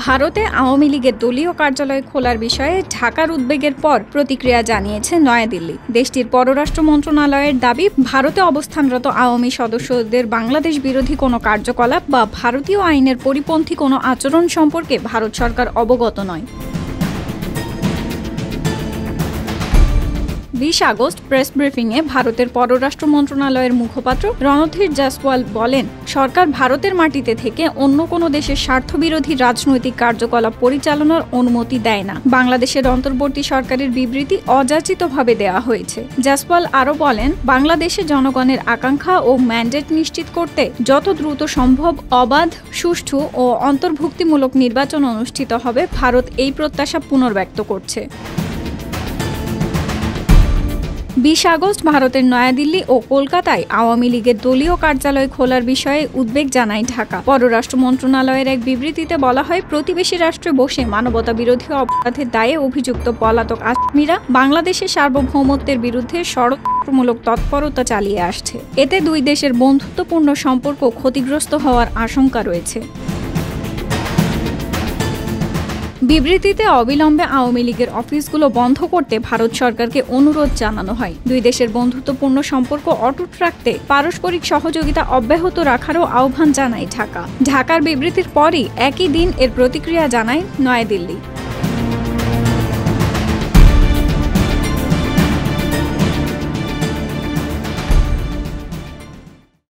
ভারতে আওয়ামী লীগের দলীয় কার্যালয় খোলার বিষয়ে ঢাকার উদ্বেগের পর প্রতিক্রিয়া জানিয়েছে নয়াদিল্লি। দেশটির পররাষ্ট্র মন্ত্রণালয়ের দাবি, ভারতে অবস্থানরত আওয়ামী সদস্যদের বাংলাদেশ বিরোধী কোনো কার্যকলাপ বা ভারতীয় আইনের পরিপন্থী কোনো আচরণ সম্পর্কে ভারত সরকার অবগত নয়। 20 আগস্ট প্রেস ব্রিফিংয়ে ভারতের পররাষ্ট্র মন্ত্রণালয়ের মুখপাত্র রণধীর জয়সওয়াল বলেন, সরকার ভারতের মাটিতে থেকে অন্য কোনো দেশের স্বার্থবিরোধী রাজনৈতিক কার্যকলাপ পরিচালনার অনুমতি দেয় না। বাংলাদেশের অন্তর্বর্তী সরকারের বিবৃতি অযাচিতভাবে দেওয়া হয়েছে। জয়সওয়াল আরও বলেন, বাংলাদেশে জনগণের আকাঙ্ক্ষা ও ম্যান্ডেট নিশ্চিত করতে যত দ্রুত সম্ভব অবাধ, সুষ্ঠু ও অন্তর্ভুক্তিমূলক নির্বাচন অনুষ্ঠিত হবে, ভারত এই প্রত্যাশা পুনর্ব্যক্ত করছে। 20 আগস্ট ভারতের নয়াদিল্লি ও কলকাতায় আওয়ামী লীগের দলীয় কার্যালয় খোলার বিষয়ে উদ্বেগ জানায় ঢাকা। পররাষ্ট্র মন্ত্রণালয়ের এক বিবৃতিতে বলা হয়, প্রতিবেশী রাষ্ট্রে বসে মানবতা বিরোধী অপরাধের দায়ে অভিযুক্ত পলাতক আসামিরা বাংলাদেশের সার্বভৌমত্বের বিরুদ্ধে ষড়যন্ত্রমূলক তৎপরতা চালিয়ে আসছে। এতে দুই দেশের বন্ধুত্বপূর্ণ সম্পর্ক ক্ষতিগ্রস্ত হওয়ার আশঙ্কা রয়েছে। বিবৃতিতে অবিলম্বে আওয়ামী লীগের অফিসগুলো বন্ধ করতে ভারত সরকারকে অনুরোধ জানানো হয়। দুই দেশের বন্ধুত্বপূর্ণ সম্পর্ক অটুট রাখতে পারস্পরিক সহযোগিতা অব্যাহত রাখারও আহ্বান জানায় ঢাকা। ঢাকার বিবৃতির পরই একই দিন এর প্রতিক্রিয়া জানায় নয়াদিল্লি।